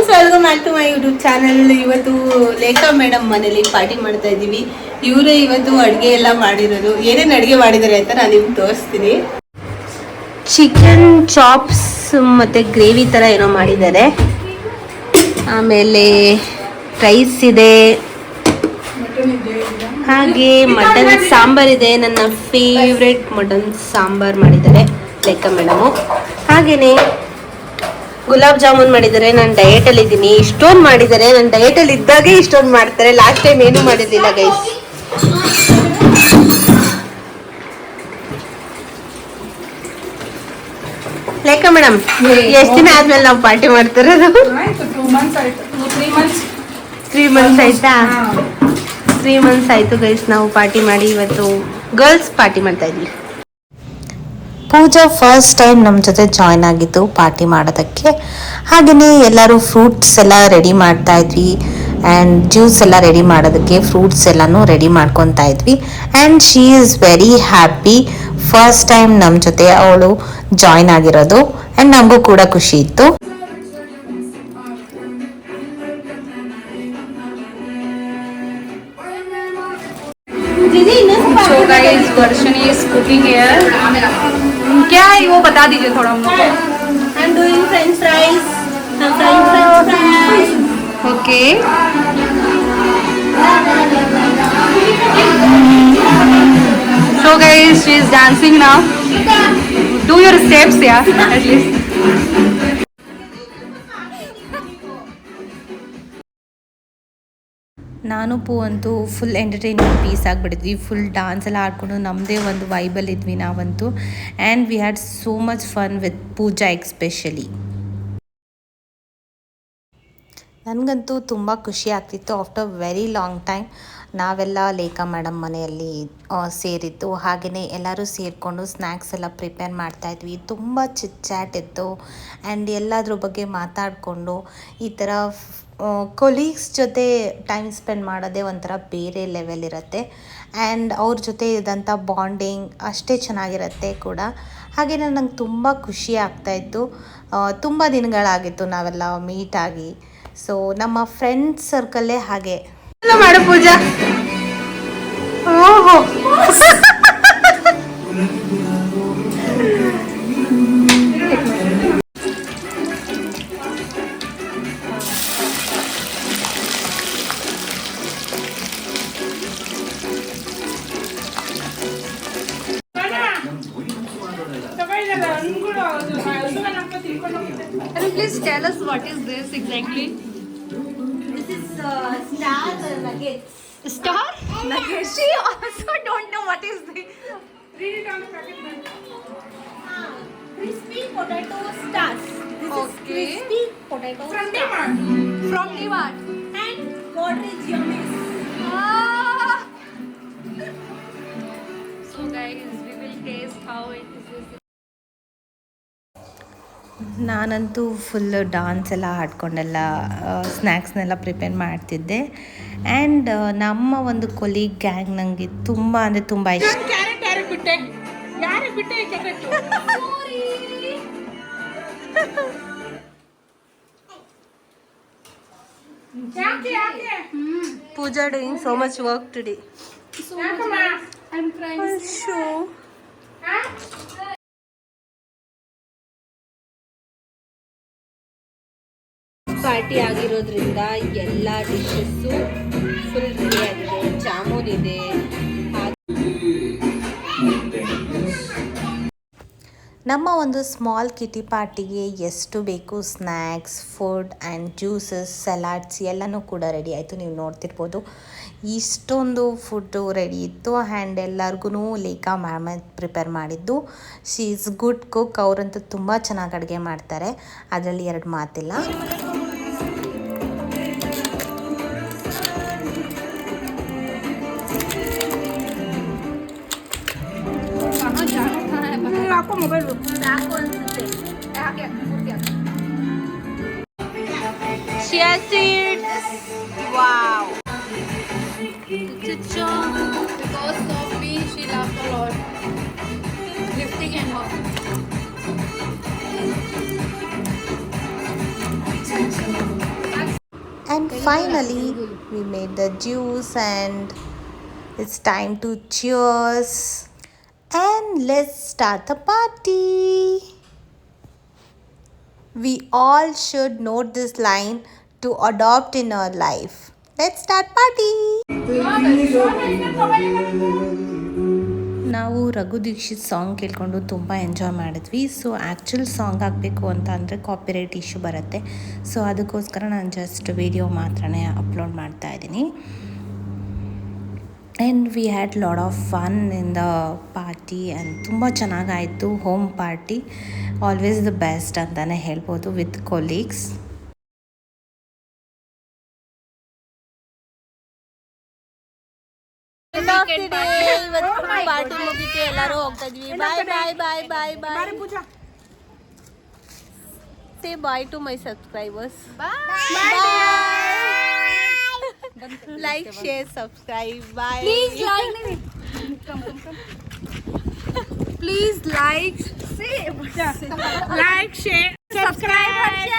Friends, welcome back to my YouTube channel. ಇವತ್ತು Lekha madam ಮನೇಲಿ party ಮಾಡ್ತಾ ಇದ್ದೀವಿ. ಇವರೇ ಇವತ್ತು ಅಡುಗೆ ಎಲ್ಲ ಮಾಡಿರೋದು. ಏನೇನು ಅಡುಗೆ ಮಾಡಿದ್ದಾರೆ ಅಂತ ನಾನು ನಿಮ್ಗೆ ತೋರಿಸ್ತೀನಿ. ಚಿಕನ್ ಚಾಪ್ಸ್ ಮತ್ತು ಗ್ರೇವಿ ಥರ ಏನೋ ಮಾಡಿದ್ದಾರೆ. ಆಮೇಲೆ ರೈಸ್ ಇದೆ, ಹಾಗೆ ಮಟನ್ ಸಾಂಬಾರ್ ಇದೆ. ನನ್ನ ಫೇವ್ರೆಟ್ ಮಟನ್ ಸಾಂಬಾರ್ ಮಾಡಿದ್ದಾರೆ ಲೇಖಾ ಮೇಡಮು. ಹಾಗೆಯೇ ಗುಲಾಬ್ ಜಾಮೂನ್ ಮಾಡಿದ್ದಾರೆ. ನಾನು ಡಯಟಲ್ಲಿ ಇದ್ದೀನಿ. ಇಷ್ಟೊಂದು ಮಾಡಿದ್ದಾರೆ. ನಾನು ಡಯಟಲ್ಲಿ ಇದ್ದಾಗೆ ಇಷ್ಟೊಂದು ಮಾಡ್ತಾರೆ. ಲಾಸ್ಟ್ ಟೈಮ್ ಏನೂ ಮಾಡಿರಲಿಲ್ಲ ಗೈಸ್. ಲೇಖಾ ಮೇಡಮ್, ಎಷ್ಟು ದಿನ ಆದ್ಮೇಲೆ ನಾವು ಪಾರ್ಟಿ ಮಾಡ್ತಿರೋದು? 3 ಮಂತ್ಸ್ ಆಯ್ತಾ? 3 ಮಂತ್ಸ್ ಆಯ್ತು ಗೈಸ್ ನಾವು ಪಾರ್ಟಿ ಮಾಡಿ. ಇವತ್ತು ಗರ್ಲ್ಸ್ ಪಾರ್ಟಿ ಮಾಡ್ತಾ ಇದ್ವಿ. ಪೂಜಾ ಫಸ್ಟ್ ಟೈಮ್ ನಮ್ಮ ಜೊತೆ ಜಾಯ್ನ್ ಆಗಿದ್ದು ಪಾರ್ಟಿ ಮಾಡೋದಕ್ಕೆ. ಹಾಗೆಯೇ ಎಲ್ಲರೂ ಫ್ರೂಟ್ಸ್ ಎಲ್ಲ ರೆಡಿ ಮಾಡ್ತಾ ಇದ್ವಿ ಆ್ಯಂಡ್ ಜ್ಯೂಸ್ ಎಲ್ಲ ರೆಡಿ ಮಾಡೋದಕ್ಕೆ ಫ್ರೂಟ್ಸ್ ಎಲ್ಲನೂ ರೆಡಿ ಮಾಡ್ಕೊತಾ ಇದ್ವಿ. And she is very happy. First time ನಮ್ಮ ಜೊತೆ ಅವಳು ಜಾಯ್ನ್ ಆಗಿರೋದು ಆ್ಯಂಡ್ ನಮಗೂ ಕೂಡ ಖುಷಿ ಇತ್ತು. So guys, Varshini is cooking here. क्या है वो बता दीजिए थोड़ा हम लोग को. I'm doing French fries. I'm frying French fries. Okay. So guys, she is dancing now. Do your steps, yeah, at least. ನಾನು ಪೂ ಅಂತೂ ಫುಲ್ ಎಂಟರ್ಟೈನ್ಮೆಂಟ್ ಪೀಸ್ ಆಗಿಬಿಟ್ಟಿದ್ವಿ. ಫುಲ್ ಡ್ಯಾನ್ಸ್ ಎಲ್ಲ ಆಡ್ಕೊಂಡು ನಮ್ಮದೇ ಒಂದು ವೈಬಲ್ ಇದ್ವಿ ನಾವಂತೂ. And we had so much fun with Pooja especially. ನನಗಂತೂ ತುಂಬ ಖುಷಿ ಆಗ್ತಿತ್ತು. ಆಫ್ಟರ್ ವೆರಿ ಲಾಂಗ್ ಟೈಮ್ ನಾವೆಲ್ಲ ಲೇಖಾ ಮೇಡಮ್ ಮನೆಯಲ್ಲಿ ಸೇರಿದ್ದು. ಹಾಗೆಯೇ ಎಲ್ಲರೂ ಸೇರಿಕೊಂಡು ಸ್ನ್ಯಾಕ್ಸ್ ಎಲ್ಲ ಪ್ರಿಪೇರ್ ಮಾಡ್ತಾಯಿದ್ವಿ. ತುಂಬ ಚಿಟ್ ಚಾಟ್ ಇತ್ತು ಆ್ಯಂಡ್ ಎಲ್ಲದ್ರ ಬಗ್ಗೆ ಮಾತಾಡಿಕೊಂಡು ಈ ಥರ ಕೊಲೀಗ್ಸ್ ಜೊತೆ ಟೈಮ್ ಸ್ಪೆಂಡ್ ಮಾಡೋದೇ ಒಂಥರ ಬೇರೆ ಲೆವೆಲ್ ಇರುತ್ತೆ. ಆ್ಯಂಡ್ ಅವ್ರ ಜೊತೆ ಇದ್ದಂಥ ಬಾಂಡಿಂಗ್ ಅಷ್ಟೇ ಚೆನ್ನಾಗಿರುತ್ತೆ ಕೂಡ. ಹಾಗೆಯೇ ನಂಗೆ ತುಂಬ ಖುಷಿ ಆಗ್ತಾಯಿತ್ತು. ತುಂಬ ದಿನಗಳಾಗಿತ್ತು ನಾವೆಲ್ಲ ಮೀಟ್ ಆಗಿ. ಸೊ ನಮ್ಮ ಫ್ರೆಂಡ್ಸ್ ಸರ್ಕಲ್ಲೇ ಹಾಗೆ ಮಾಡು ಪೂಜಾ. ಓಹೋ Please tell us what is this exactly. This is star nuggets. Star nuggets. She also don't know what is this. Read it on the packet. Crispy potato stars. This Okay. is crispy potato from Dmart. From Dmart. And water is yummy. Ah. So guys, we will taste how it is. ನಾನಂತೂ full dance ಎಲ್ಲ ಹಾಡ್ಕೊಂಡೆಲ್ಲ ಸ್ನ್ಯಾಕ್ಸ್ನೆಲ್ಲ prepare ಮಾಡ್ತಿದ್ದೆ. And ನಮ್ಮ ಒಂದು colleague gang ನನಗೆ ತುಂಬ ಅಂದರೆ ತುಂಬ ಇಷ್ಟ. Pooja doing so much work today. I'm trying. Sure. Party ಆಗಿರೋದ್ರಿಂದ ಎಲ್ಲ ಡಿಶಸ್ಸು ಫುಲ್ ರೆಡಿ ಆಗಿದೆ. ಜಾಮೂನ್ ಇದೆ. ನಮ್ಮ ಒಂದು ಸ್ಮಾಲ್ ಕಿಟಿ ಪಾರ್ಟಿಗೆ ಎಷ್ಟು ಬೇಕು snacks, food and juices, salads ಎಲ್ಲನೂ ಕೂಡ ರೆಡಿ ಆಯಿತು. ನೀವು ನೋಡ್ತಿರ್ಬೋದು ಇಷ್ಟೊಂದು ಫುಡ್ಡು ರೆಡಿ ಇತ್ತು. ಆ್ಯಂಡ್ ಎಲ್ಲರಿಗೂ ಲೇಖಾ ಮ್ಯಾಮ್ ಪ್ರಿಪೇರ್ ಮಾಡಿದ್ದು. She is good cook. ಅವರಂತೂ ತುಂಬ ಚೆನ್ನಾಗಿ ಅಡುಗೆ ಮಾಡ್ತಾರೆ, ಅದರಲ್ಲಿ 2 ಮಾತಿಲ್ಲ. आपको mobile Chia seeds. Wow. because of me she laughed a lot. Lifting and up. And finally, we made the juice and it's time to cheers. And let's start the party. We all should note this line to adopt in our life. Let's start party. ನಾವು Raghu Dixit song ಕೇಳ್ಕೊಂಡು ತುಂಬ enjoy ಮಾಡಿದ್ವಿ. So actual song ಹಾಕಬೇಕು ಅಂತ ಅಂದರೆ copyright issue ಬರುತ್ತೆ. So ಅದಕ್ಕೋಸ್ಕರ ನಾನು ಜಸ್ಟ್ ವಿಡಿಯೋ ಮಾತ್ರ ಅಪ್ಲೋಡ್ ಮಾಡ್ತಾ ಇದ್ದೀನಿ. And we had lot of fun in the party and ತುಂಬ ಚೆನ್ನಾಗಾಯಿತು. Home party always the best ಅಂತಲೇ ಹೇಳ್ಬೋದು ವಿತ್ ಕೊಲೀಗ್ಸ್. ಪಾರ್ಟಿ ಮುಗಿತು, ಎಲ್ಲರೂ ಹೋಗ್ತಾ ಇದ್ವಿ. Bye bye bye bye bye. Say bye to my subscribers. Like, share, subscribe. Bye. Please like, share, subscribe.